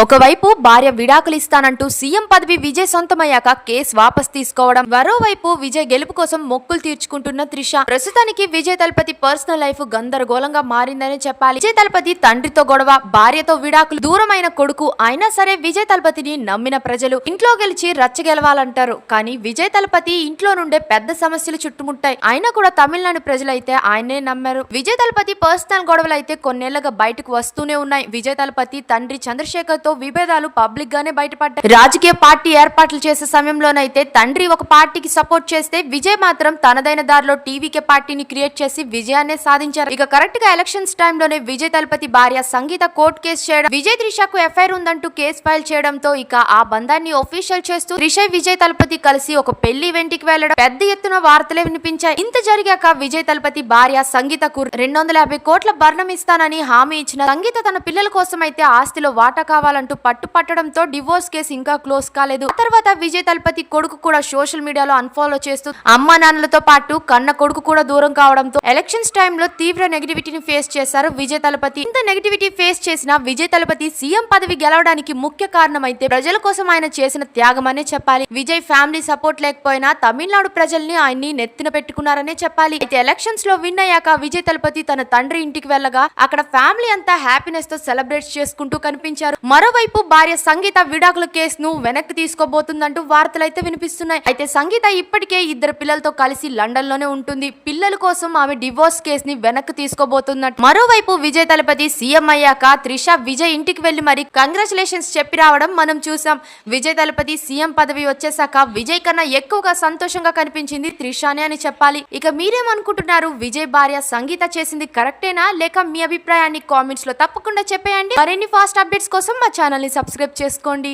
ఒకవైపు భార్య విడాకులు ఇస్తానంటూ సీఎం పదవి విజయ్ సొంతమయ్యాక కేసు వాపస్ తీసుకోవడం, మరోవైపు విజయ్ గెలుపు కోసం మొక్కులు తీర్చుకుంటున్న త్రిష. ప్రస్తుతానికి విజయ్ తలపతి పర్సనల్ లైఫ్ గందరగోళంగా మారిందని చెప్పాలి. విజయ్ తలపతి తండ్రితో గొడవ, భార్యతో విడాకులు, దూరమైన కొడుకు. అయినా సరే విజయ్ తలపతిని నమ్మిన ప్రజలు ఇంట్లో గెలిచి రచ్చ గెలవాలంటారు. కానీ విజయ్ తలపతి ఇంట్లో నుండే పెద్ద సమస్యలు చుట్టుముట్టాయి. అయినా కూడా తమిళనాడు ప్రజలైతే ఆయనే నమ్మారు. విజయ్ తలపతి పర్సనల్ గొడవలు అయితే కొన్నేళ్లుగా బయటకు వస్తూనే ఉన్నాయి. విజయ్ తలపతి తండ్రి చంద్రశేఖర్ తో విభేదాలు పబ్లిక్ గానే బయటపడ్డాయి. రాజకీయ పార్టీ ఏర్పాట్లు చేసే సమయంలోనైతే తండ్రి ఒక పార్టీకి సపోర్ట్ చేస్తే విజయ్ మాత్రం తనదైన దారిలో టీవీకే పార్టీని క్రియేట్ చేసి విజయాన్నే సాధించారు. ఇక కరెక్ట్ గా ఎలక్షన్స్ టైంలోనే విజయ్ తలపతి భార్య సంగీత కోర్టు కేసు చేయడం, విజయ్ త్రిషకు ఎఫ్ఐఆర్ ఉందంటూ కేసు ఫైల్ చేయడంతో ఇక ఆ బంధాన్ని ఒఫీషియల్ చేస్తూ త్రిష విజయ్ తలపతి కలిసి ఒక పెళ్లి ఈవెంట్ కి వెళ్లడం పెద్ద ఎత్తున వార్తలే వినిపించాయి. ఇంత జరిగాక విజయ్ తలపతి భార్య సంగీతకు 250 కోట్ల భరణం ఇస్తానని హామీ ఇచ్చిన సంగీత తన పిల్లల కోసం అయితే ఆస్తిలో వాటా కావాలంటూ పట్టుపట్టడంతో డివోర్స్ కేసు ఇంకా క్లోజ్ కాలేదు. ఆ తర్వాత విజయ్ తలపతి కొడుకు కూడా సోషల్ మీడియాలో అన్ఫాలో చేస్తూ అమ్మా నాన్నలతో పాటు కన్న కొడుకు కూడా దూరం కావడంతో ఎలక్షన్స్ టైంలో తీవ్ర నెగిటివిటీని ఫేస్ చేశారు విజయ్ తలపతి. ఇంత నెగిటివిటీ ఫేస్ చేసిన విజయ్ తలపతి సీఎం పదవి గెలవడానికి ముఖ్య కారణం అయితే ప్రజల కోసం ఆయన చేసిన త్యాగమనే చెప్పాలి. విజయ్ ఫ్యామిలీ సపోర్ట్ లేకపోయినా తమిళనాడు ప్రజల్ని ఆయన్ని నెత్తిన పెట్టుకున్నారనే చెప్పాలి. అయితే ఎలక్షన్స్ లో విన్ అయ్యాక విజయ్ తలపతి తన తండ్రి ఇంటికి వెళ్ళగా అక్కడ ఫ్యామిలీ అంతా హ్యాపీనెస్ తో సెలబ్రేట్ చేసుకుంటూ కనిపించారు. మరోవైపు భార్య సంగీత విడాకుల కేసును వెనక్కి తీసుకోబోతుందంటూ వార్తలైతే వినిపిస్తున్నాయి. అయితే సంగీత ఇప్పటికే 2 పిల్లలతో కలిసి లండన్ లోనే ఉంటుంది. పిల్లల కోసం ఆమె డివోర్స్ కేసుని వెనక్కి తీసుకోబోతున్నట్టు. మరోవైపు విజయ్ తలపతి సీఎం అయ్యాక త్రిష విజయ్ ఇంటికి వెళ్లి మరి కంగ్రాచులేషన్స్ చెప్పి రావడం మనం చూసాం. విజయ్ తలపతి సీఎం పదవి వచ్చేసాక విజయ్ కన్నా ఎక్కువగా సంతోషంగా కనిపించింది త్రిషానే అని చెప్పాలి. ఇక మీరేమనుకుంటున్నారు? విజయ్ భార్య సంగీత చేసింది కరెక్టేనా, లేక మీ అభిప్రాయాన్ని కామెంట్స్ లో తప్పకుండా చెప్పేయండి. మరిన్ని ఫాస్ట్ అప్డేట్స్ కోసం మా ఛానల్ ని సబ్స్క్రైబ్ చేసుకోండి.